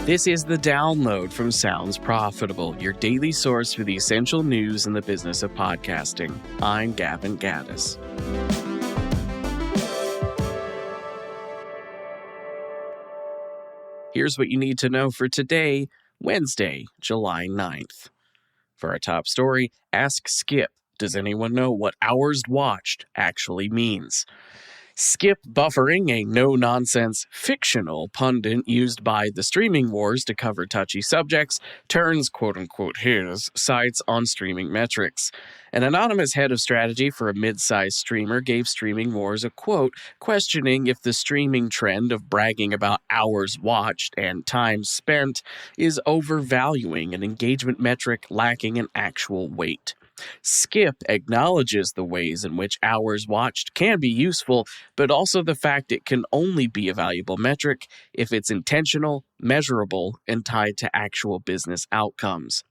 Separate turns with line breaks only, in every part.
This is The Download from Sounds Profitable, your daily source for the essential news in the business of podcasting. I'm Gavin Gaddis. Here's what you need to know for today, Wednesday, July 9th. For our top story, ask Skip, does anyone know what hours watched actually means? Skip Buffering, a no-nonsense fictional pundit used by the streaming wars to cover touchy subjects, turns quote-unquote his sights on streaming metrics. An anonymous head of strategy for a mid-sized streamer gave streaming wars a quote questioning if the streaming trend of bragging about hours watched and time spent is overvaluing an engagement metric lacking in actual weight. Skip acknowledges the ways in which hours watched can be useful, but also the fact it can only be a valuable metric if it's intentional, measurable, and tied to actual business outcomes.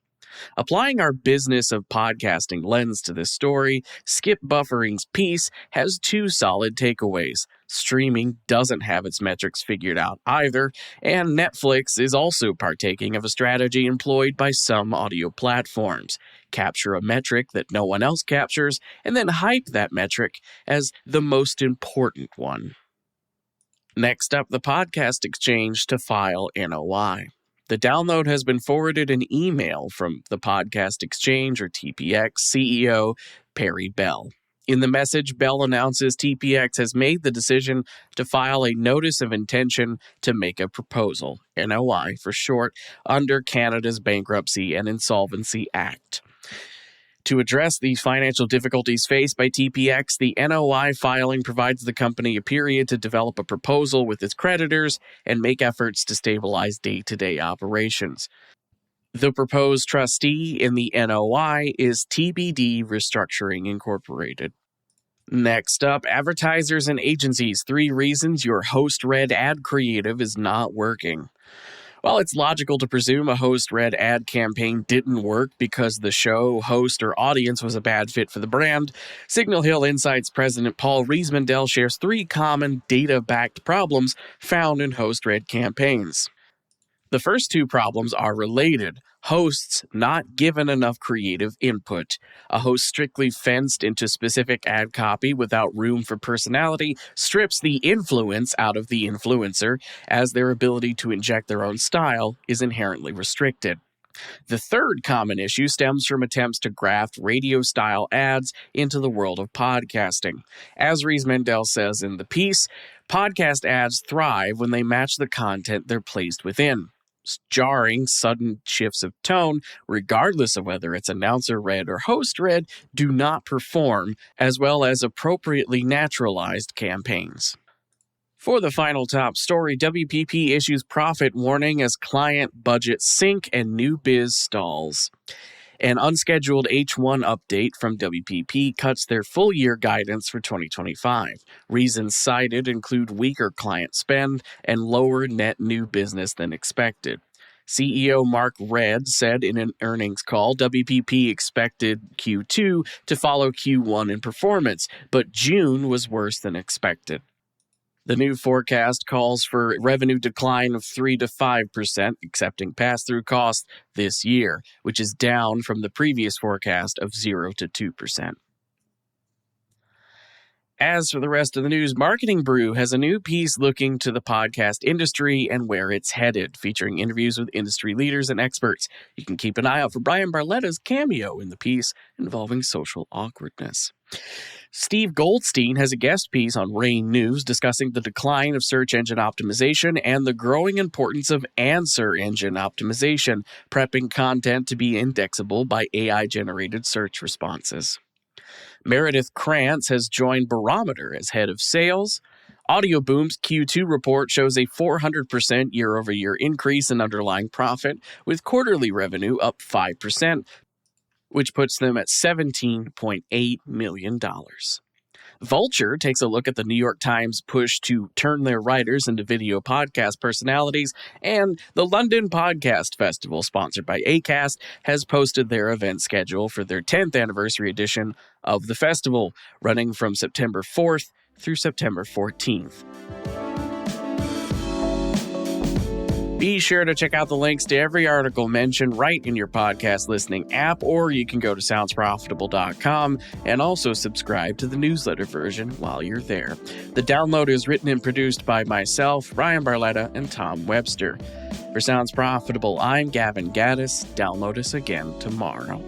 Applying our business of podcasting lens to this story, Skip Buffering's piece has two solid takeaways. Streaming doesn't have its metrics figured out either, and Netflix is also partaking of a strategy employed by some audio platforms. Capture a metric that no one else captures, and then hype that metric as the most important one. Next up, the Podcast Exchange to file NOI. The download has been forwarded an email from the Podcast Exchange, or TPX, CEO Perry Bell. In the message, Bell announces TPX has made the decision to file a Notice of Intention to make a proposal, NOI for short, under Canada's Bankruptcy and Insolvency Act. To address the financial difficulties faced by TPX, the NOI filing provides the company a period to develop a proposal with its creditors and make efforts to stabilize day-to-day operations. The proposed trustee in the NOI is TBD Restructuring Incorporated. Next up, advertisers and agencies, 3 reasons your host-read ad creative is not working. While it's logical to presume a host-read ad campaign didn't work because the show, host, or audience was a bad fit for the brand, Signal Hill Insights President Paul Riesmandel shares 3 common data-backed problems found in host-read campaigns. The first 2 problems are related. Hosts not given enough creative input. A host strictly fenced into specific ad copy without room for personality strips the influence out of the influencer, as their ability to inject their own style is inherently restricted. The third common issue stems from attempts to graft radio-style ads into the world of podcasting. As Riesmandel says in the piece, podcast ads thrive when they match the content they're placed within. Jarring, sudden shifts of tone, regardless of whether it's announcer-read or host-read, do not perform, as well as appropriately naturalized campaigns. For the final top story, WPP issues profit warning as client budgets sink and new biz stalls. An unscheduled H1 update from WPP cuts their full-year guidance for 2025. Reasons cited include weaker client spend and lower net new business than expected. CEO Mark Redd said in an earnings call WPP expected Q2 to follow Q1 in performance, but June was worse than expected. The new forecast calls for revenue decline of 3 to 5%, accepting pass-through costs this year, which is down from the previous forecast of 0 to 2%. As for the rest of the news, Marketing Brew has a new piece looking to the podcast industry and where it's headed, featuring interviews with industry leaders and experts. You can keep an eye out for Brian Barletta's cameo in the piece involving social awkwardness. Steve Goldstein has a guest piece on Rain News discussing the decline of search engine optimization and the growing importance of answer engine optimization, prepping content to be indexable by AI-generated search responses. Meredith Krantz has joined Barometer as head of sales. Audioboom's Q2 report shows a 400% year-over-year increase in underlying profit, with quarterly revenue up 5%, which puts them at $17.8 million. Vulture takes a look at the New York Times push to turn their writers into video podcast personalities, and the London Podcast Festival, sponsored by Acast, has posted their event schedule for their 10th anniversary edition of the festival, running from September 4th through September 14th. Be sure to check out the links to every article mentioned right in your podcast listening app, or you can go to soundsprofitable.com and also subscribe to the newsletter version while you're there. The download is written and produced by myself, Ryan Barletta, and Tom Webster. For Sounds Profitable, I'm Gavin Gaddis. Download us again tomorrow.